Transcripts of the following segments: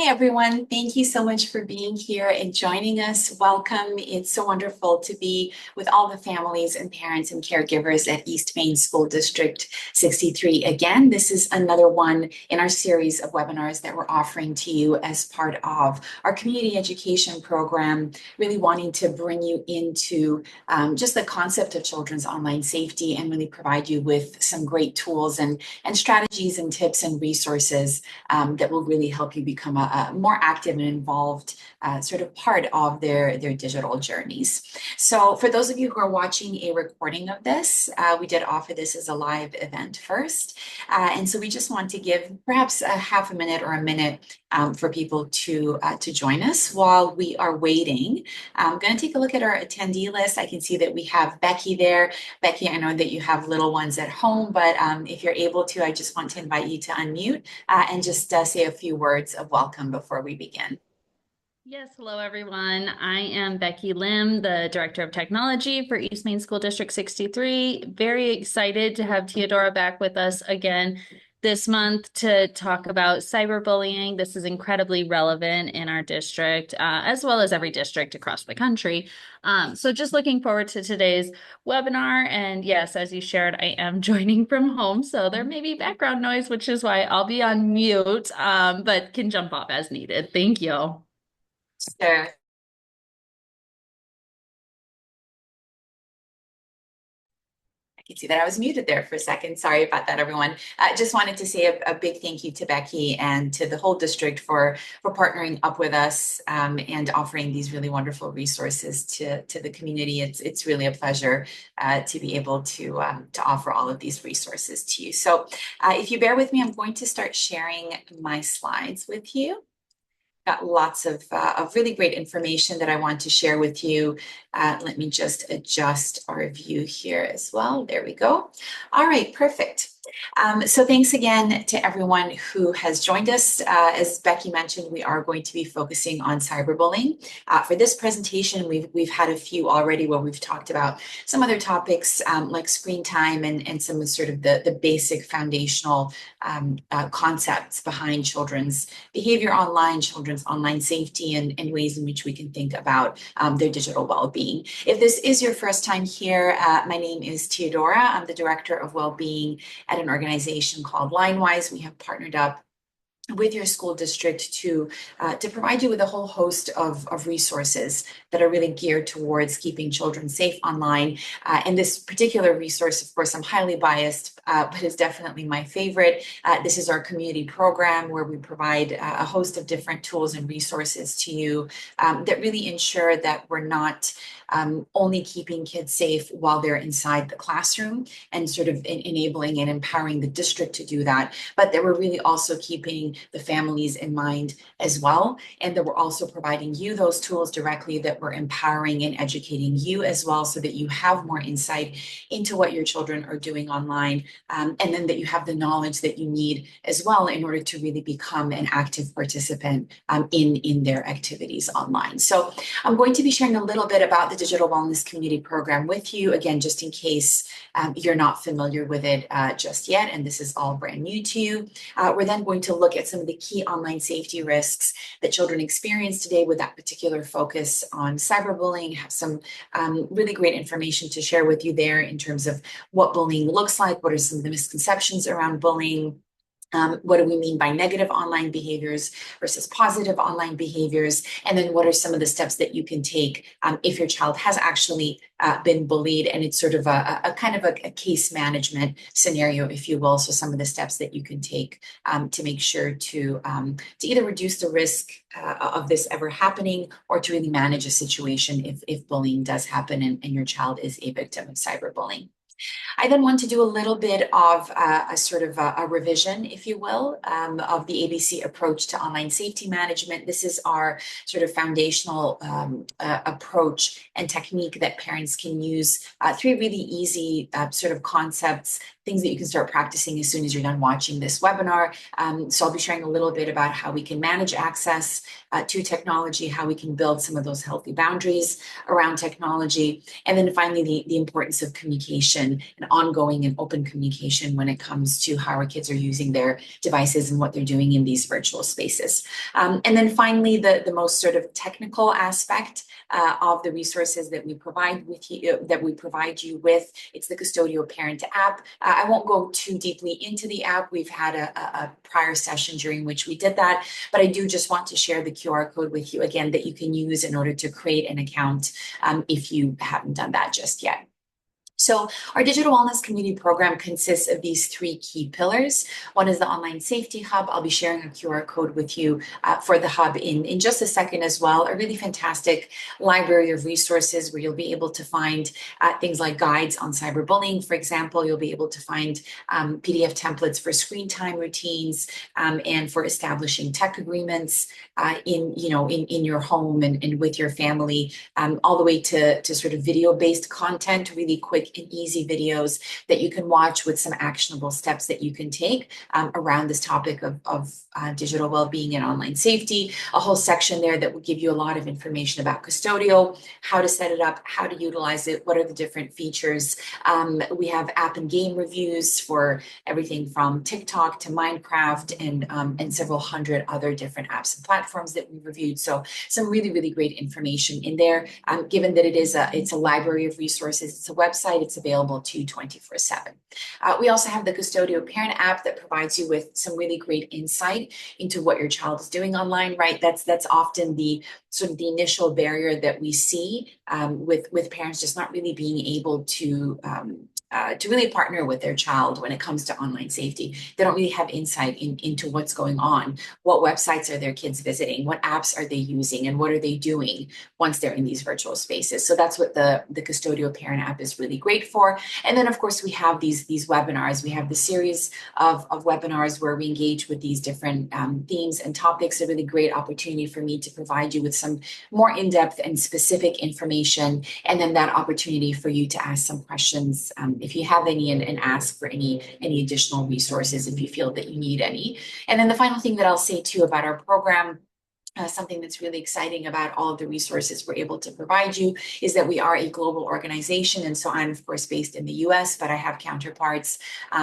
everyone. Thank you so much for being here and joining us. Welcome. It's so wonderful to be with all the families and parents and caregivers at East Main School District 63. Again, this is another one in our series of webinars that we're offering to you as part of our community education program, really wanting to bring you into just the concept of children's online safety and really provide you with some great tools and strategies and tips and resources that will really help you become a more active and involved sort of part of their digital journeys. So for those of you who are watching a recording of this, we did offer this as a live event first. And so we just want to give perhaps a half a minute or a minute for people to join us while we are waiting. I'm going to take a look at our attendee list. I can see that we have Becky there. Becky, I know that you have little ones at home, but if you're able to, I just want to invite you to unmute and just say a few words of welcome before we begin. Yes, hello everyone. I am Becky Lim, the Director of Technology for East Main School District 63. Very excited to have Teodora back with us again this month to talk about cyberbullying. This is incredibly relevant in our district, as well as every district across the country. So just looking forward to today's webinar. And yes, as you shared, I am joining from home, so there may be background noise, which is why I'll be on mute, but can jump off as needed. Thank you. Sure. I can see that I was muted there for a second. Sorry about that, everyone. I just wanted to say a big thank you to Becky and to the whole district for partnering up with us and offering these really wonderful resources to the community. It's really a pleasure to be able to offer all of these resources to you. So if you bear with me, I'm going to start sharing my slides with you. Got lots of really great information that I want to share with you. Let me just adjust our view here as well. There we go. All right, perfect. So thanks again to everyone who has joined us. As Becky mentioned, we are going to be focusing on cyberbullying. For this presentation, we've had a few already where we've talked about some other topics like screen time and some of sort of the basic foundational concepts behind children's behavior online, children's online safety, and ways in which we can think about their digital well-being. If this is your first time here, my name is Teodora. I'm the Director of Wellbeing at an organization called LineWise. We have partnered up with your school district to provide you with a whole host of resources that are really geared towards keeping children safe online. And this particular resource, of course, I'm highly biased, but is definitely my favorite. This is our community program where we provide a host of different tools and resources to you that really ensure that we're not only keeping kids safe while they're inside the classroom and sort of enabling and empowering the district to do that, but that we're really also keeping the families in mind as well, and that we're also providing you those tools directly, that we're empowering and educating you as well so that you have more insight into what your children are doing online, and then that you have the knowledge that you need as well in order to really become an active participant in their activities online. So I'm going to be sharing a little bit about the Digital Wellness Community Program with you, again, just in case you're not familiar with it just yet, and this is all brand new to you. We're then going to look at some of the key online safety risks that children experience today with that particular focus on cyberbullying. Have some really great information to share with you there in terms of what bullying looks like, what are some of the misconceptions around bullying, what do we mean by negative online behaviors versus positive online behaviors? And then what are some of the steps that you can take if your child has actually been bullied, and it's sort of a kind of a case management scenario, if you will. So some of the steps that you can take to make sure to either reduce the risk of this ever happening or to really manage a situation if bullying does happen and your child is a victim of cyberbullying. I then want to do a little bit of a sort of a revision, if you will, of the ABC approach to online safety management. This is our sort of foundational approach and technique that parents can use. Three really easy sort of concepts, things that you can start practicing as soon as you're done watching this webinar. So I'll be sharing a little bit about how we can manage access to technology, how we can build some of those healthy boundaries around technology, and then finally the importance of communication and ongoing and open communication when it comes to how our kids are using their devices and what they're doing in these virtual spaces. And then finally, the most sort of technical aspect of the resources that we provide you with. It's the Custodial Parent app. I won't go too deeply into the app. We've had a prior session during which we did that, but I do just want to share the QR code with you again that you can use in order to create an account if you haven't done that just yet. So our digital wellness community program consists of these three key pillars. One is the online safety hub. I'll be sharing a QR code with you for the hub in just a second as well. A really fantastic library of resources where you'll be able to find things like guides on cyberbullying, for example. You'll be able to find PDF templates for screen time routines and for establishing tech agreements in your home and with your family, all the way to sort of video-based content, really quick and easy videos that you can watch with some actionable steps that you can take around this topic of digital well-being and online safety. A whole section there that will give you a lot of information about custodial, how to set it up, how to utilize it, what are the different features. We have app and game reviews for everything from TikTok to Minecraft and several hundred other different apps and platforms that we reviewed. So some really, really great information in there. Given that it's a library of resources, it's a website, it's available to 24/7. We also have the Custodial Parent app that provides you with some really great insight into what your child is doing online, right? That's often the sort of the initial barrier that we see with parents just not really being able to really partner with their child when it comes to online safety. They don't really have insight into what's going on. What websites are their kids visiting? What apps are they using? And what are they doing once they're in these virtual spaces? So that's what the Custodial Parent app is really great for. And then, of course, we have these webinars. We have the series of webinars where we engage with these different themes and topics. A really great opportunity for me to provide you with some more in-depth and specific information, and then that opportunity for you to ask some questions if you have any and ask for any additional resources if you feel that you need any. And then the final thing that I'll say too about our program, something that's really exciting about all of the resources we're able to provide you is that we are a global organization. And so I'm, of course, based in the US, but I have counterparts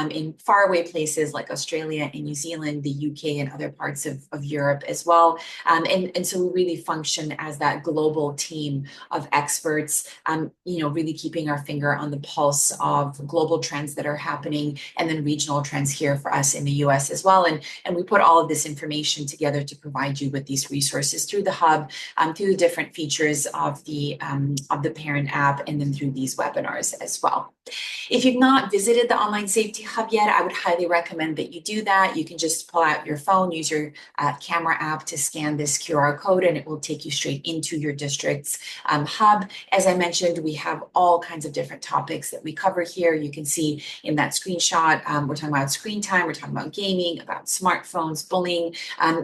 in faraway places like Australia and New Zealand, the UK, and other parts of Europe as well. And so we really function as that global team of experts, really keeping our finger on the pulse of global trends that are happening and then regional trends here for us in the US as well. And we put all of this information together to provide you with these resources through the hub, through the different features of the parent app, and then through these webinars as well. If you've not visited the Online Safety Hub yet, I would highly recommend that you do that. You can just pull out your phone, use your camera app to scan this QR code, and it will take you straight into your district's hub. As I mentioned, we have all kinds of different topics that we cover here. You can see in that screenshot, we're talking about screen time, we're talking about gaming, about smartphones, bullying.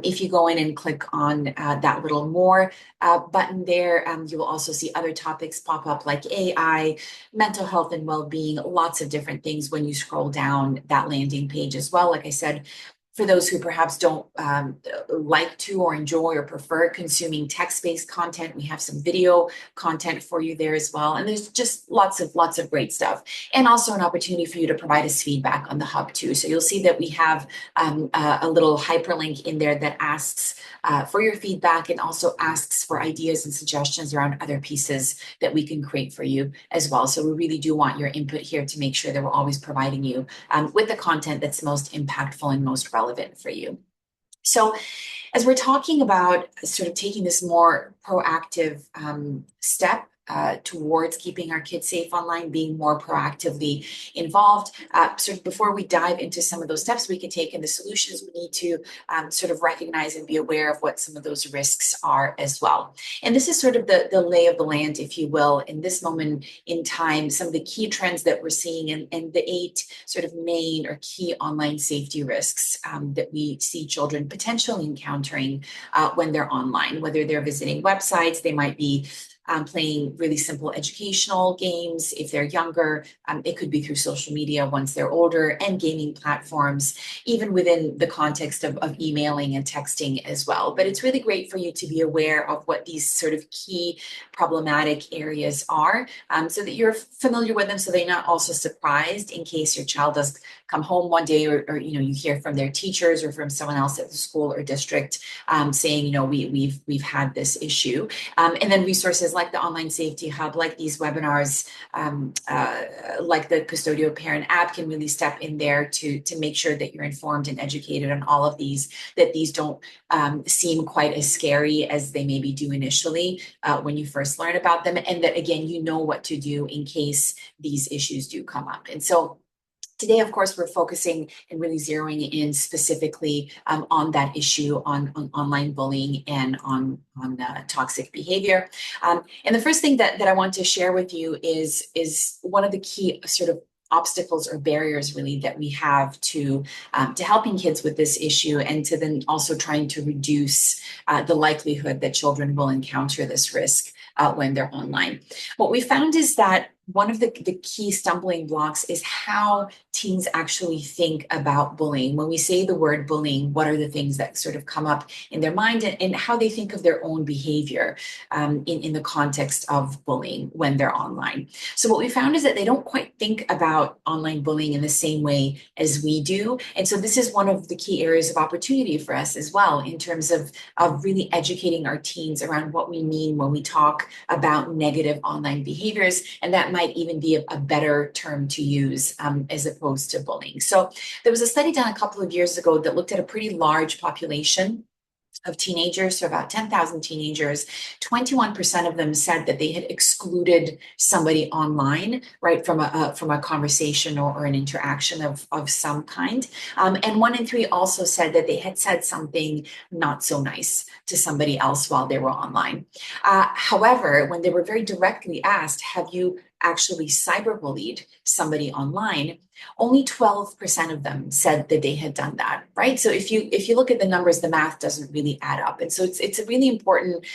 If you go in and click on that little more button there, you will also see other topics pop up like AI, mental health and well-being, lots of different things when you scroll down that landing page as well. Like I said, for those who perhaps don't like to or enjoy or prefer consuming text-based content, we have some video content for you there as well. And there's just lots of great stuff. And also an opportunity for you to provide us feedback on the hub too. So you'll see that we have a little hyperlink in there that asks for your feedback and also asks for ideas and suggestions around other pieces that we can create for you as well. So we really do want your input here to make sure that we're always providing you with the content that's most impactful and most relevant for you. So as we're talking about sort of taking this more proactive step towards keeping our kids safe online, being more proactively involved. Sort of before we dive into some of those steps we can take and the solutions, we need to sort of recognize and be aware of what some of those risks are as well. And this is sort of the lay of the land, if you will, in this moment in time, some of the key trends that we're seeing and the 8 sort of main or key online safety risks that we see children potentially encountering when they're online, whether they're visiting websites, they might be playing really simple educational games. If they're younger, it could be through social media once they're older, and gaming platforms, even within the context of emailing and texting as well. But it's really great for you to be aware of what these sort of key problematic areas are, so that you're familiar with them, so they're not also surprised in case your child does come home one day, or you hear from their teachers or from someone else at the school or district, saying, we've had this issue. And then resources like the Online Safety Hub, like these webinars, like the Custodial Parent app, can really step in there to make sure that you're informed and educated on all of these, that these don't seem quite as scary as they maybe do initially when you first learn about them, and that, again, you know what to do in case these issues do come up. And so today, of course, we're focusing and really zeroing in specifically on that issue, on online bullying and on toxic behavior. And the first thing that I want to share with you is one of the key sort of obstacles or barriers really that we have to helping kids with this issue, and to then also trying to reduce the likelihood that children will encounter this risk when they're online. What we found is that one of the key stumbling blocks is how teens actually think about bullying. When we say the word bullying, what are the things that sort of come up in their mind, and how they think of their own behavior in the context of bullying when they're online. So what we found is that they don't quite think about online bullying in the same way as we do. And so this is one of the key areas of opportunity for us as well, in terms of really educating our teens around what we mean when we talk about negative online behaviors. And that might even be a better term to use as opposed to bullying. So there was a study done a couple of years ago that looked at a pretty large population of teenagers, so about 10,000 teenagers. 21% of them said that they had excluded somebody online, right, from a conversation or an interaction of some kind. And 1 in 3 also said that they had said something not so nice to somebody else while they were online. However, when they were very directly asked, have you actually cyberbullied somebody online, only 12% of them said that they had done that, right? So if you look at the numbers, the math doesn't really add up. And so it's a really important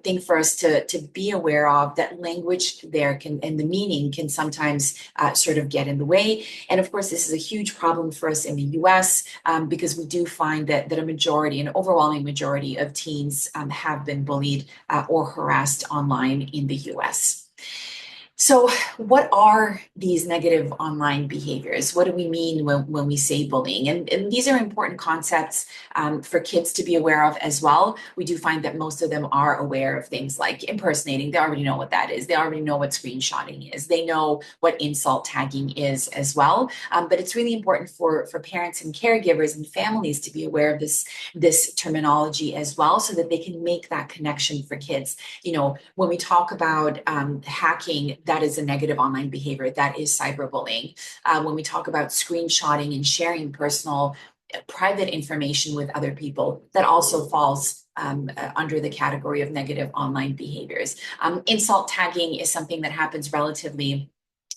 thing for us to be aware of, that language there can, and the meaning can sometimes sort of get in the way. And of course, this is a huge problem for us in the US because we do find that a majority, an overwhelming majority of teens have been bullied or harassed online in the US. So what are these negative online behaviors? What do we mean when we say bullying? And these are important concepts for kids to be aware of as well. We do find that most of them are aware of things like impersonating. They already know what that is. They already know what screenshotting is. They know what insult tagging is as well. But it's really important for parents and caregivers and families to be aware of this terminology as well, so that they can make that connection for kids. When we talk about hacking, that is a negative online behavior. That is cyberbullying. When we talk about screenshotting and sharing personal, private information with other people, that also falls under the category of negative online behaviors. Insult tagging is something that happens relatively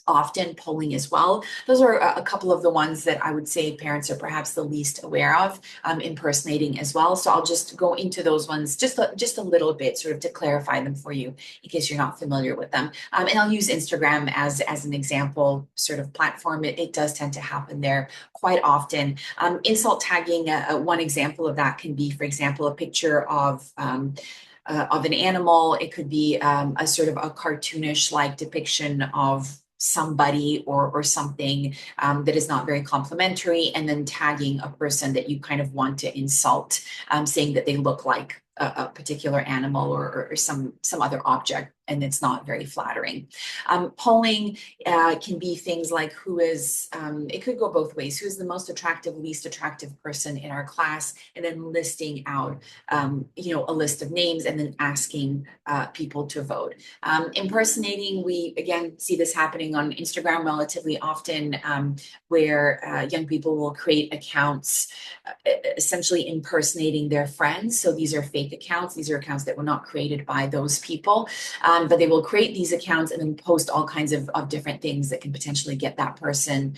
often, polling as well. Those are a couple of the ones that I would say parents are perhaps the least aware of, impersonating as well. So I'll just go into those ones just a little bit, sort of to clarify them for you in case you're not familiar with them. And I'll use Instagram as an example sort of platform. It does tend to happen there quite often. Insult tagging, one example of that can be, for example, a picture of an animal. It could be a sort of a cartoonish like depiction of somebody or something that is not very complimentary, and then tagging a person that you kind of want to insult, saying that they look like a particular animal or some other object, and it's not very flattering. Polling can be things like it could go both ways. Who is the most attractive, least attractive person in our class? And then listing out, a list of names, and then asking people to vote. Impersonating, we again see this happening on Instagram relatively often, where young people will create accounts essentially impersonating their friends. So these are fake accounts. These are accounts that were not created by those people. but they will create these accounts and then post all kinds of different things that can potentially get that person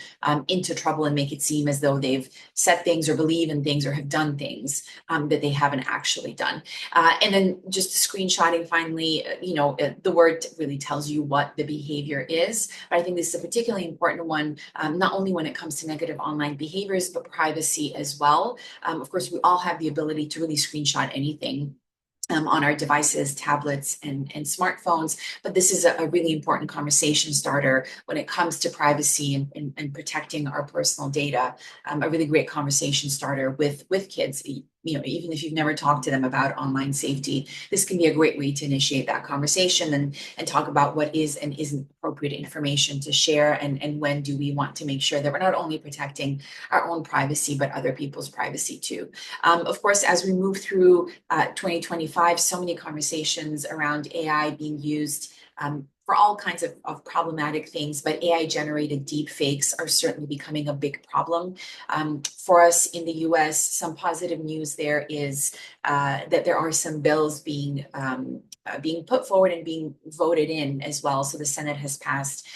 into trouble and make it seem as though they've said things or believe in things or have done things that they haven't actually done. And then just screenshotting finally, the word really tells you what the behavior is. But I think this is a particularly important one, not only when it comes to negative online behaviors, but privacy as well. Of course, we all have the ability to really screenshot anything on our devices, tablets, and smartphones. But this is a really important conversation starter when it comes to privacy and protecting our personal data. A really great conversation starter with kids. Even if you've never talked to them about online safety, this can be a great way to initiate that conversation and talk about what is and isn't appropriate information to share, and when do we want to make sure that we're not only protecting our own privacy, but other people's privacy too. Of course, as we move through 2025, so many conversations around AI being used for all kinds of problematic things, but AI generated deep fakes are certainly becoming a big problem. For us in the US, some positive news there is that there are some bills being put forward and being voted in as well. So the Senate has passed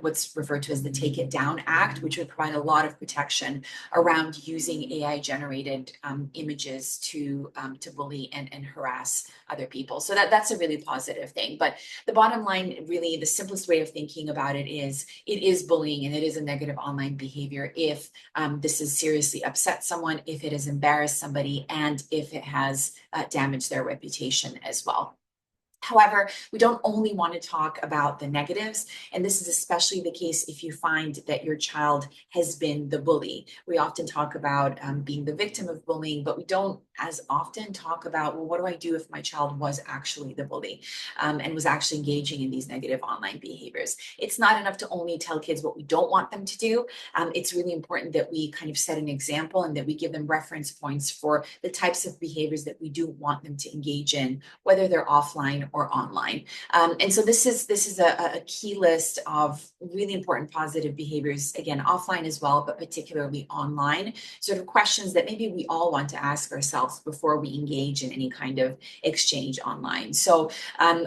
what's referred to as the Take It Down Act, which would provide a lot of protection around using AI generated images to bully and harass other people. So that's a really positive thing. But the bottom line, really, the simplest way of thinking about it is bullying, and it is a negative online behavior if this has seriously upset someone, if it has embarrassed somebody, and if it has damaged their reputation as well. However, we don't only want to talk about the negatives, and this is especially the case if you find that your child has been the bully. We often talk about being the victim of bullying, but we don't as often talk about, well, what do I do if my child was actually the bully and was actually engaging in these negative online behaviors? It's not enough to only tell kids what we don't want them to do. It's really important that we kind of set an example and that we give them reference points for the types of behaviors that we do want them to engage in, whether they're offline or online. And so this is a key list of really important positive behaviors, again, offline as well, but particularly online, sort of questions that maybe we all want to ask ourselves before we engage in any kind of exchange online. So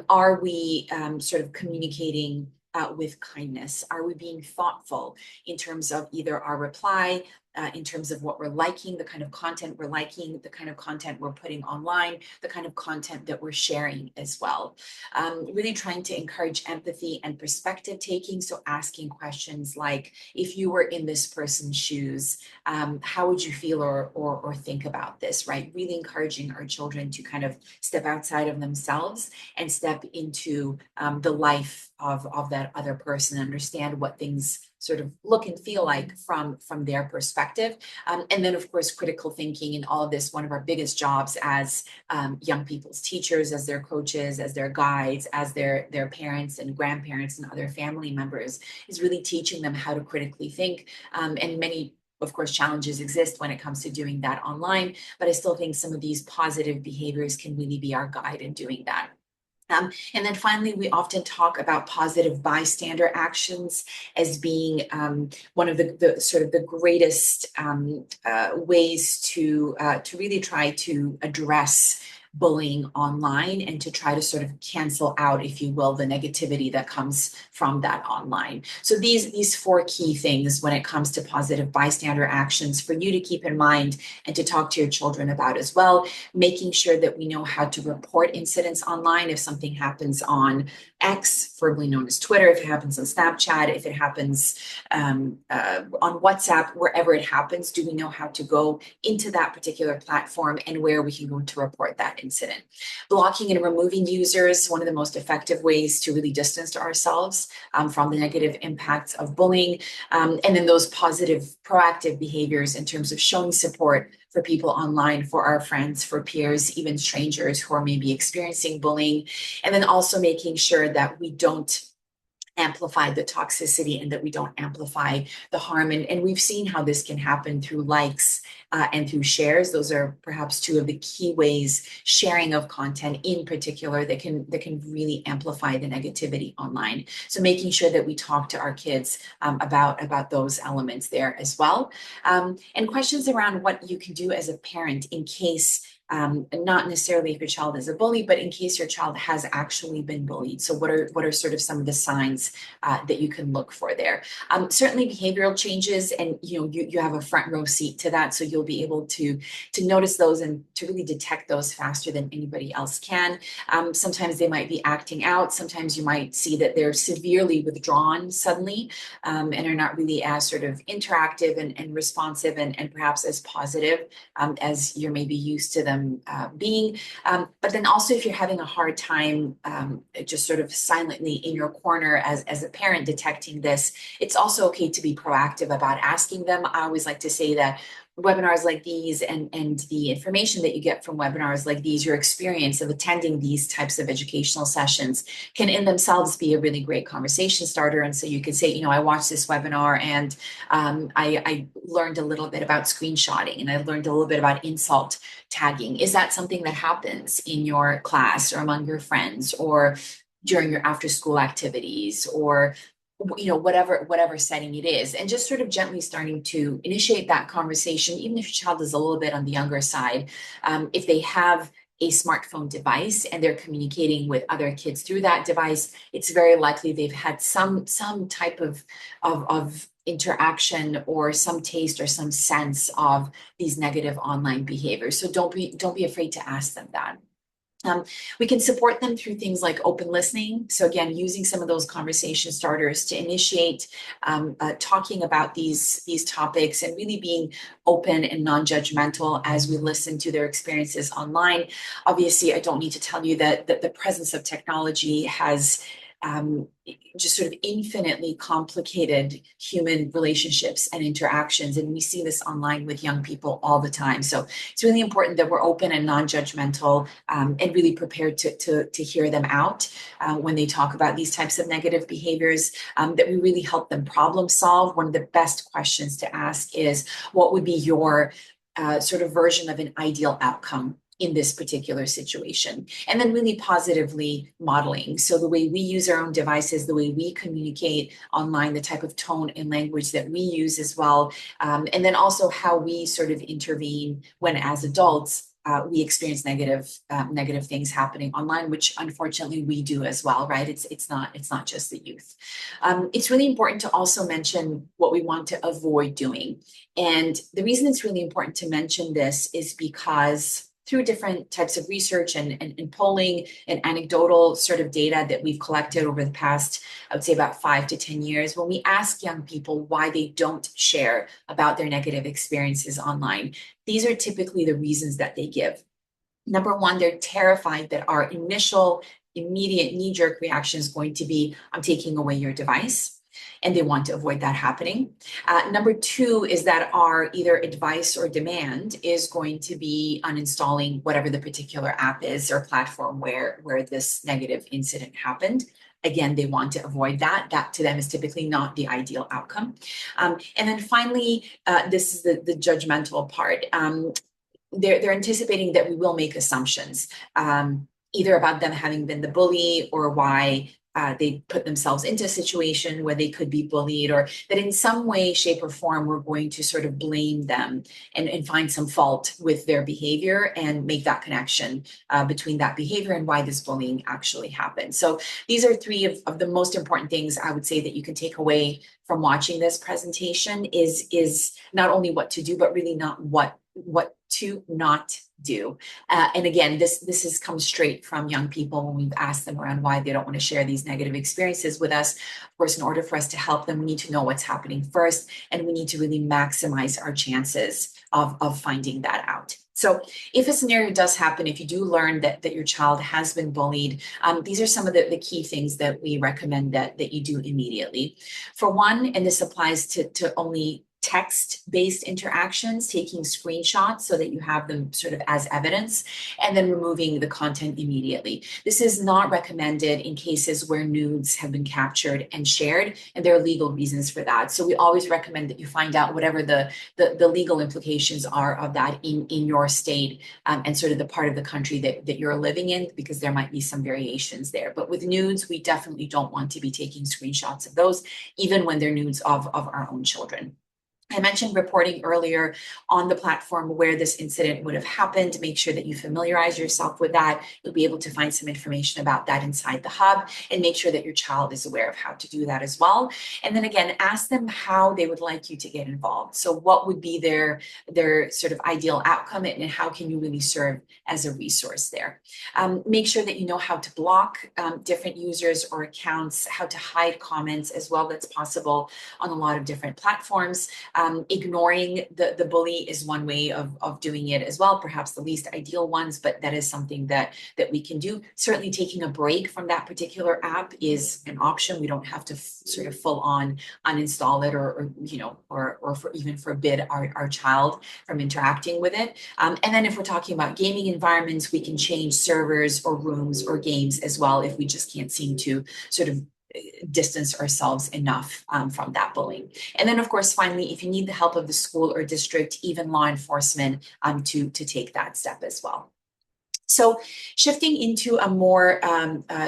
are we sort of communicating with kindness? Are we being thoughtful in terms of either our reply, in terms of what we're liking, the kind of content we're liking, the kind of content we're putting online, the kind of content that we're sharing as well. Really trying to encourage empathy and perspective taking. So asking questions like, if you were in this person's shoes, how would you feel or think about this, right? Really encouraging our children to kind of step outside of themselves and step into the life of that other person, understand what things sort of look and feel like from their perspective. And then, of course, critical thinking in all of this. One of our biggest jobs as young people's teachers, as their coaches, as their guides, as their parents and grandparents and other family members is really teaching them how to critically think. And many, of course, challenges exist when it comes to doing that online, but I still think some of these positive behaviors can really be our guide in doing that. And then finally, we often talk about positive bystander actions as being one of the sort of the greatest ways to really try to address bullying online and to try to sort of cancel out, if you will, the negativity that comes from that online. So these four key things when it comes to positive bystander actions for you to keep in mind and to talk to your children about as well, making sure that we know how to report incidents online. If something happens on X, formerly known as Twitter, if it happens on Snapchat, if it happens on WhatsApp, wherever it happens, do we know how to go into that particular platform and where we can go to report that incident? Blocking and removing users, one of the most effective ways to really distance ourselves from the negative impacts of bullying. And then those positive, proactive behaviors in terms of showing support for people online, for our friends, for peers, even strangers who are maybe experiencing bullying. And then also making sure that we don't amplify the toxicity and that we don't amplify the harm. And we've seen how this can happen through likes and through shares. Those are perhaps two of the key ways, sharing of content in particular, that can really amplify the negativity online. So making sure that we talk to our kids about those elements there as well. And questions around what you can do as a parent in case not necessarily if your child is a bully, but in case your child has actually been bullied. So what are sort of some of the signs that you can look for there? Certainly behavioral changes, and you have a front row seat to that, so you'll be able to notice those and to really detect those faster than anybody else can. Sometimes they might be acting out. Sometimes you might see that they're severely withdrawn suddenly, and are not really as sort of interactive and responsive and perhaps as positive as you're maybe used to them being. But then also if you're having a hard time just sort of silently in your corner as a parent detecting this, it's also okay to be proactive about asking them. I always like to say that webinars like these and the information that you get from webinars like these, your experience of attending these types of educational sessions can in themselves be a really great conversation starter. And so you could say, I watched this webinar and I learned a little bit about screenshotting, and I learned a little bit about insult tagging. Is that something that happens in your class or among your friends or during your after school activities, or whatever setting it is, and just sort of gently starting to initiate that conversation, even if your child is a little bit on the younger side. If they have a smartphone device and they're communicating with other kids through that device, it's very likely they've had some type of interaction or some taste or some sense of these negative online behaviors. So don't be afraid to ask them that. We can support them through things like open listening. So again, using some of those conversation starters to initiate talking about these topics and really being open and non-judgmental as we listen to their experiences online. Obviously, I don't need to tell you that the presence of technology has just sort of infinitely complicated human relationships and interactions. And we see this online with young people all the time. So it's really important that we're open and non-judgmental and really prepared to hear them out when they talk about these types of negative behaviors, that we really help them problem solve. One of the best questions to ask is, what would be your sort of version of an ideal outcome in this particular situation? And then really positively modeling. So the way we use our own devices, the way we communicate online, the type of tone and language that we use as well. And then also how we sort of intervene when as adults we experience negative things happening online, which unfortunately we do as well, right? It's not just the youth. It's really important to also mention what we want to avoid doing. And the reason it's really important to mention this is because through different types of research and polling and anecdotal sort of data that we've collected over the past, I would say about 5 to 10 years, when we ask young people why they don't share about their negative experiences online, these are typically the reasons that they give. Number one, they're terrified that our initial immediate knee-jerk reaction is going to be, I'm taking away your device. And they want to avoid that happening. Number two is that our either advice or demand is going to be uninstalling whatever the particular app is or platform where this negative incident happened. Again, they want to avoid that. That to them is typically not the ideal outcome. And then finally, this is the judgmental part. They're anticipating that we will make assumptions, either about them having been the bully or why they put themselves into a situation where they could be bullied, or that in some way, shape, or form, we're going to sort of blame them and find some fault with their behavior and make that connection between that behavior and why this bullying actually happened. So these are three of the most important things I would say that you can take away from watching this presentation is not only what to do, but really not what to not do. And again, this has come straight from young people when we've asked them around why they don't want to share these negative experiences with us. Of course, in order for us to help them, we need to know what's happening first, and we need to really maximize our chances of finding that out. So if a scenario does happen, if you do learn that your child has been bullied, these are some of the key things that we recommend that you do immediately. For one, and this applies to only text-based interactions, taking screenshots so that you have them sort of as evidence, and then removing the content immediately. This is not recommended in cases where nudes have been captured and shared, and there are legal reasons for that. So we always recommend that you find out whatever the legal implications are of that in your state and sort of the part of the country that you're living in, because there might be some variations there. But with nudes, we definitely don't want to be taking screenshots of those, even when they're nudes of our own children. I mentioned reporting earlier on the platform where this incident would have happened. Make sure that you familiarize yourself with that. You'll be able to find some information about that inside the hub, and make sure that your child is aware of how to do that as well. And then again, ask them how they would like you to get involved. So what would be their sort of ideal outcome, and how can you really serve as a resource there. Make sure that you know how to block different users or accounts, how to hide comments as well. That's possible on a lot of different platforms. Ignoring the bully is one way of doing it as well, perhaps the least ideal ones, but that is something that we can do. Certainly taking a break from that particular app is an option. We don't have to sort of full on uninstall it, or even forbid our child from interacting with it. And then if we're talking about gaming environments, we can change servers or rooms or games as well if we just can't seem to sort of distance ourselves enough from that bullying. And then, of course, finally, if you need the help of the school or district, even law enforcement, to take that step as well. So shifting into a more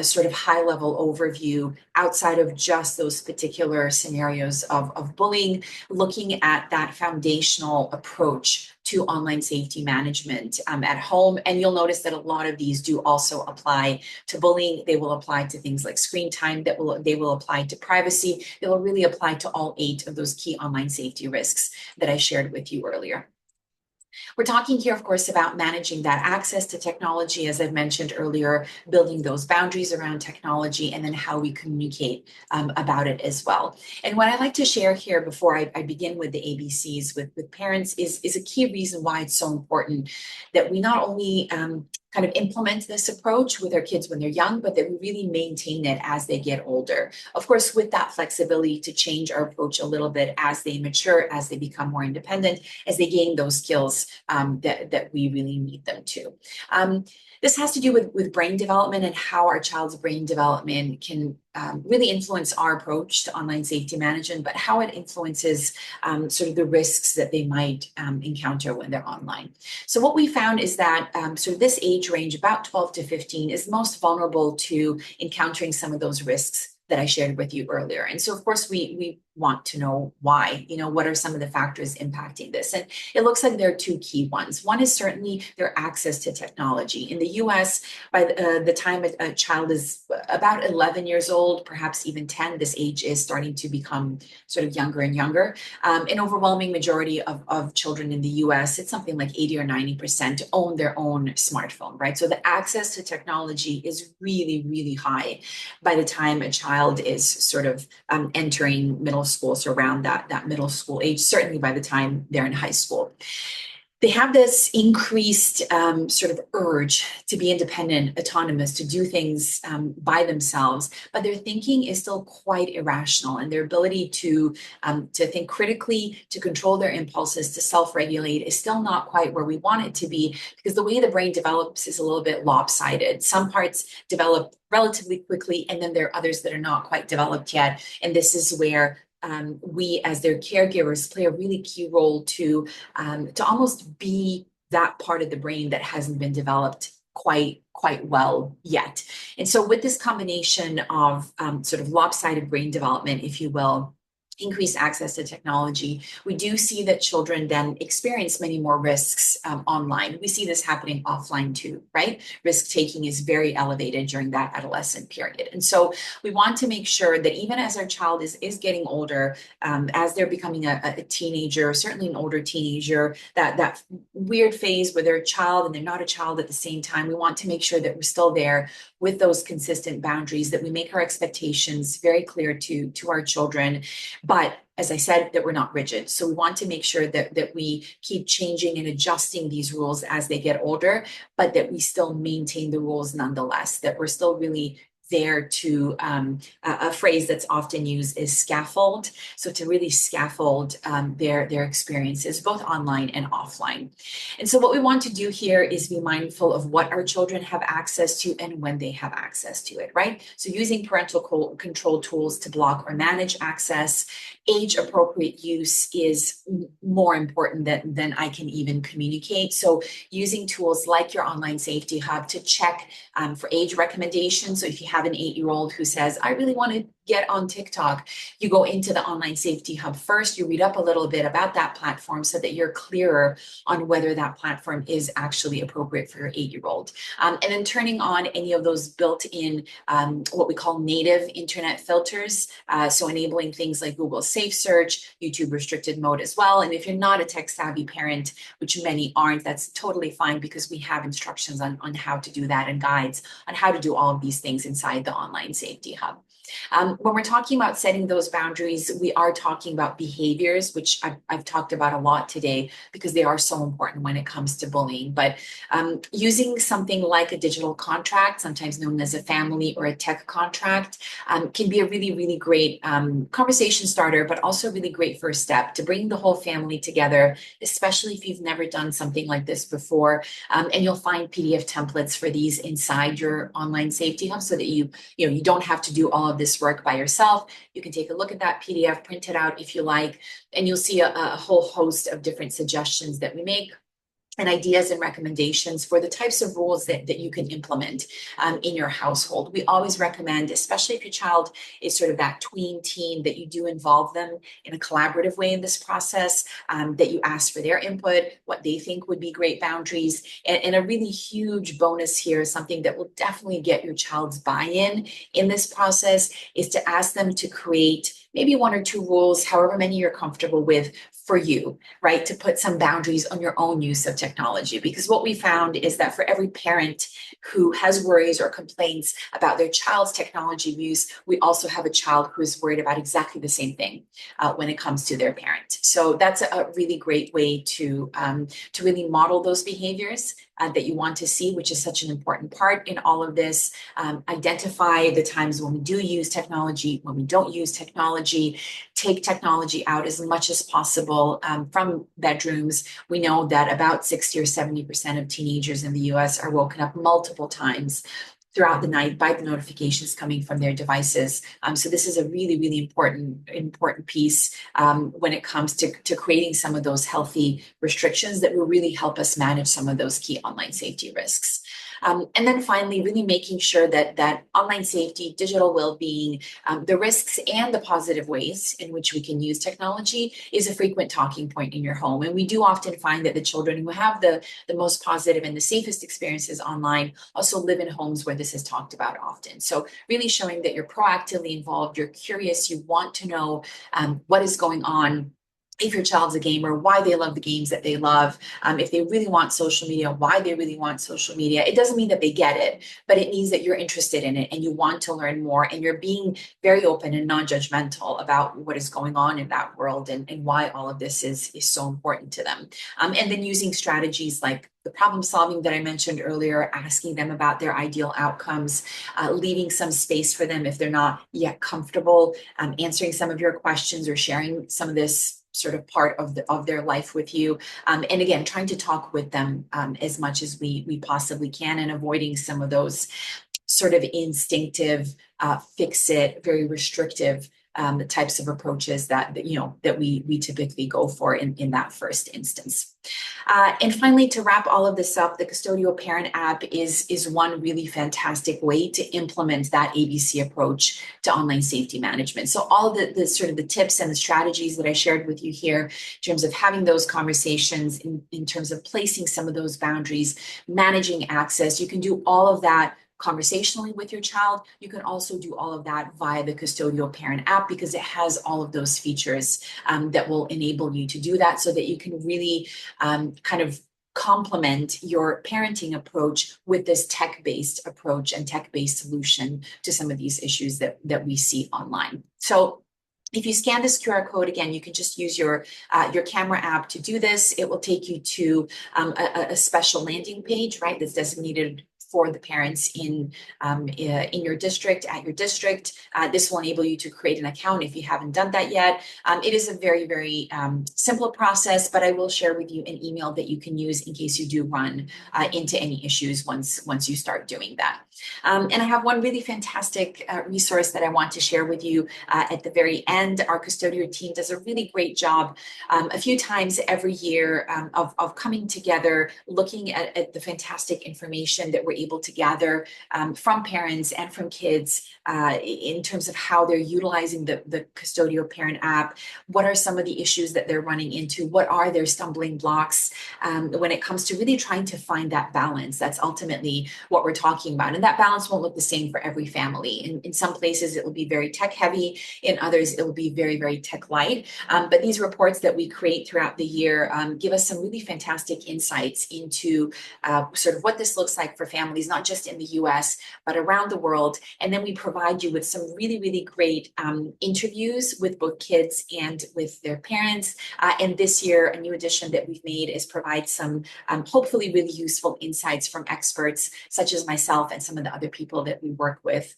sort of high-level overview outside of just those particular scenarios of bullying, looking at that foundational approach to online safety management at home. And you'll notice that a lot of these do also apply to bullying. They will apply to things like screen time, they will apply to privacy. They will really apply to all 8 of those key online safety risks that I shared with you earlier. We're talking here, of course, about managing that access to technology, as I've mentioned earlier, building those boundaries around technology, and then how we communicate about it as well. And what I'd like to share here before I begin with the ABCs with parents is a key reason why it's so important that we not only kind of implement this approach with our kids when they're young, but that we really maintain it as they get older. Of course, with that flexibility to change our approach a little bit as they mature, as they become more independent, as they gain those skills that we really need them to. This has to do with brain development and how our child's brain development can really influence our approach to online safety management, but how it influences sort of the risks that they might encounter when they're online. So what we found is that sort of this age range, about 12 to 15, is most vulnerable to encountering some of those risks that I shared with you earlier. And so, of course, we want to know why, what are some of the factors impacting this? And it looks like there are 2 key ones. One is certainly their access to technology. In the US, by the time a child is about 11 years old, perhaps even 10, this age is starting to become sort of younger and younger. An overwhelming majority of children in the US, it's something like 80 or 90%, own their own smartphone, right? So the access to technology is really, really high by the time a child is sort of entering middle school, so around that middle school age, certainly by the time they're in high school. They have this increased sort of urge to be independent, autonomous, to do things by themselves, but their thinking is still quite irrational, and their ability to think critically, to control their impulses, to self-regulate is still not quite where we want it to be, because the way the brain develops is a little bit lopsided. Some parts develop relatively quickly, and then there are others that are not quite developed yet, and this is where we, as their caregivers, play a really key role to almost be that part of the brain that hasn't been developed quite well yet. And so with this combination of sort of lopsided brain development, if you will, increased access to technology, we do see that children then experience many more risks online. We see this happening offline too, right? Risk taking is very elevated during that adolescent period. And so we want to make sure that even as our child is getting older, as they're becoming a teenager, certainly an older teenager, that weird phase where they're a child and they're not a child at the same time, we want to make sure that we're still there with those consistent boundaries, that we make our expectations very clear to our children. But as I said, that we're not rigid. So we want to make sure that we keep changing and adjusting these rules as they get older, but that we still maintain the rules nonetheless, that we're still really there to, a phrase that's often used is scaffold. So to really scaffold their experiences, both online and offline. And so what we want to do here is be mindful of what our children have access to and when they have access to it, right? So using parental control tools to block or manage access. Age appropriate use is more important than I can even communicate. So using tools like your online safety hub to check for age recommendations. So if you have an 8-year-old who says, I really want to get on TikTok, you go into the Online Safety Hub first, you read up a little bit about that platform so that you're clearer on whether that platform is actually appropriate for your 8-year-old. And then turning on any of those built-in what we call native internet filters. So enabling things like Google Safe Search, YouTube restricted mode as well. And if you're not a tech savvy parent, which many aren't, that's totally fine because we have instructions on how to do that and guides on how to do all of these things inside the Online Safety Hub. When we're talking about setting those boundaries, we are talking about behaviors, which I've talked about a lot today because they are so important when it comes to bullying. But using something like a digital contract, sometimes known as a family or a tech contract, can be a really, really great conversation starter, but also a really great first step to bring the whole family together, especially if you've never done something like this before. And you'll find PDF templates for these inside your Online Safety Hub so that you don't have to do all of this work by yourself. You can take a look at that PDF, print it out if you like, and you'll see a whole host of different suggestions that we make and ideas and recommendations for the types of rules that you can implement in your household. We always recommend, especially if your child is sort of that tween teen, that you do involve them in a collaborative way in this process, that you ask for their input, what they think would be great boundaries. And a really huge bonus here, something that will definitely get your child's buy-in in this process, is to ask them to create maybe 1 or 2 rules, however many you're comfortable with, for you, right? To put some boundaries on your own use of technology. Because what we found is that for every parent who has worries or complaints about their child's technology use, we also have a child who is worried about exactly the same thing when it comes to their parent. So that's a really great way to really model those behaviors that you want to see, which is such an important part in all of this. Identify the times when we do use technology, when we don't use technology, take technology out as much as possible from bedrooms. We know that about 60 or 70% of teenagers in the US are woken up multiple times throughout the night by the notifications coming from their devices. So this is a really, really important piece when it comes to creating some of those healthy restrictions that will really help us manage some of those key online safety risks. And then finally, really making sure that online safety, digital well-being, the risks and the positive ways in which we can use technology is a frequent talking point in your home. And we do often find that the children who have the most positive and the safest experiences online also live in homes where this is talked about often. So really showing that you're proactively involved, you're curious, you want to know what is going on. If your child's a gamer, why they love the games that they love, if they really want social media, why they really want social media. It doesn't mean that they get it, but it means that you're interested in it and you want to learn more and you're being very open and non-judgmental about what is going on in that world and why all of this is so important to them. And then using strategies like the problem solving that I mentioned earlier, asking them about their ideal outcomes, leaving some space for them if they're not yet comfortable, answering some of your questions or sharing some of this sort of part of their life with you. And again, trying to talk with them as much as we possibly can and avoiding some of those sort of instinctive, fix it, very restrictive the types of approaches that we typically go for in that first instance. And finally, to wrap all of this up, the Custodial Parent app is one really fantastic way to implement that ABC approach to online safety management. So all of the sort of the tips and the strategies that I shared with you here in terms of having those conversations, in terms of placing some of those boundaries, managing access, you can do all of that conversationally with your child. You can also do all of that via the Custodial Parent app because it has all of those features that will enable you to do that so that you can really kind of complement your parenting approach with this tech-based approach and tech-based solution to some of these issues that we see online. So if you scan this QR code, again, you can just use your camera app to do this. It will take you to a special landing page, right, that's designated for the parents in your district, at your district. This will enable you to create an account if you haven't done that yet. It is a very, very simple process, but I will share with you an email that you can use in case you do run into any issues once you start doing that. And I have one really fantastic resource that I want to share with you at the very end. and our custodial team does a really great job a few times every year of coming together, looking at the fantastic information that we're able to gather from parents and from kids in terms of how they're utilizing the custodial parent app. What are some of the issues that they're running into? What are their stumbling blocks when it comes to really trying to find that balance? That's ultimately what we're talking about. And that balance won't look the same for every family. In some places, it will be very tech heavy. In others, it will be very, very tech light. But these reports that we create throughout the year give us some really fantastic insights into sort of what this looks like for families, not just in the US, but around the world. And then we provide you with some really, really great interviews with both kids and with their parents. And this year, a new addition that we've made is provide some hopefully really useful insights from experts such as myself and some of the other people that we work with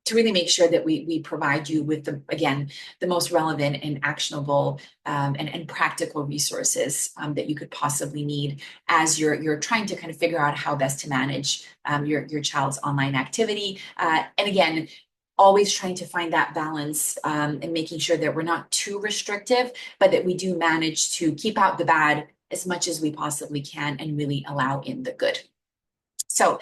to really make sure that we provide you with the most relevant and actionable and practical resources that you could possibly need as you're trying to kind of figure out how best to manage your child's online activity. And again, always trying to find that balance and making sure that we're not too restrictive, but that we do manage to keep out the bad as much as we possibly can and really allow in the good. So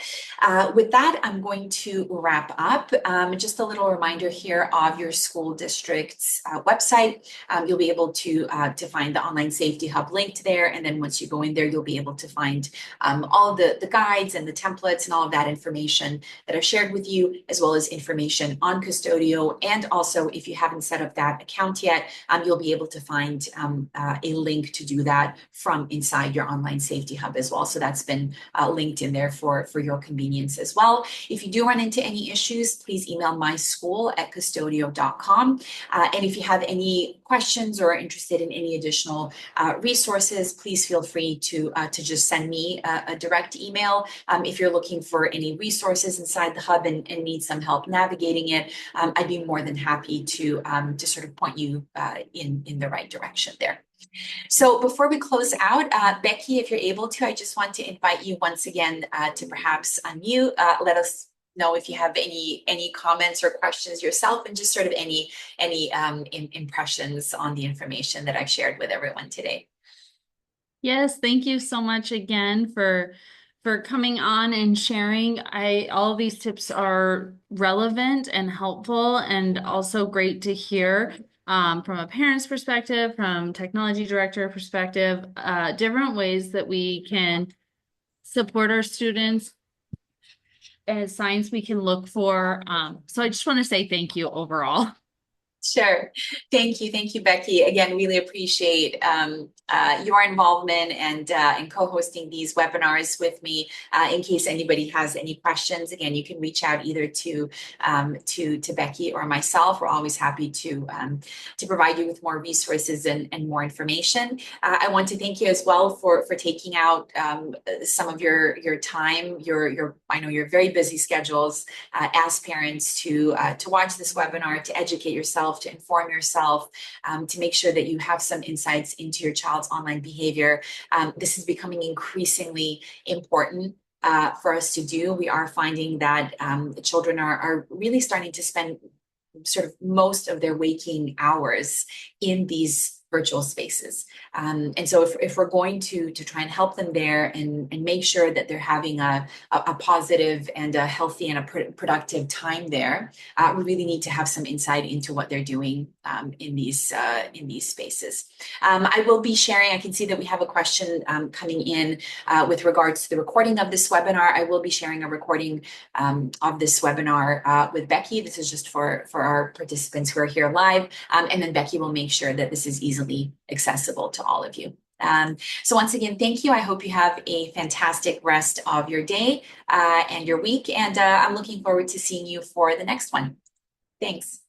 with that, I'm going to wrap up. Just a little reminder here of your school district's website. You'll be able to find the Online Safety Hub linked there. And then once you go in there, you'll be able to find all of the guides and the templates and all of that information that I've shared with you, as well as information on Custodio. And also, if you haven't set up that account yet, you'll be able to find a link to do that from inside your Online Safety Hub as well. So that's been linked in there for your convenience as well. If you do run into any issues, please email myschool@custodio.com. And if you have any questions or are interested in any additional resources, please feel free to just send me a direct email. If you're looking for any resources inside the hub and need some help navigating it, I'd be more than happy to sort of point you in the right direction there. So before we close out, Becky, if you're able to, I just want to invite you once again to perhaps unmute. Let us know if you have any comments or questions yourself, and just sort of any impressions on the information that I've shared with everyone today. Yes, thank you so much again for coming on and sharing. All of these tips are relevant and helpful, and also great to hear from a parent's perspective, from technology director perspective, different ways that we can support our students and signs we can look for. So I just want to say thank you overall. Sure. Thank you. Thank you, Becky. Again, really appreciate your involvement and co-hosting these webinars with me. In case anybody has any questions, again, you can reach out either to Becky or myself. We're always happy to provide you with more resources and more information. I want to thank you as well for taking out some of your time, I know your very busy schedules as parents to watch this webinar, to educate yourself, to inform yourself, to make sure that you have some insights into your child's online behavior. This is becoming increasingly important for us to do. We are finding that children are really starting to spend sort of most of their waking hours in these virtual spaces. And so if we're going to try and help them there and make sure that they're having a positive and a healthy and a productive time there, we really need to have some insight into what they're doing in these spaces. I will be sharing, I can see that we have a question coming in with regards to the recording of this webinar. I will be sharing a recording of this webinar with Becky. This is just for our participants who are here live. And then Becky will make sure that this is easily accessible to all of you. So once again, thank you. I hope you have a fantastic rest of your day and your week. And I'm looking forward to seeing you for the next one. Thanks.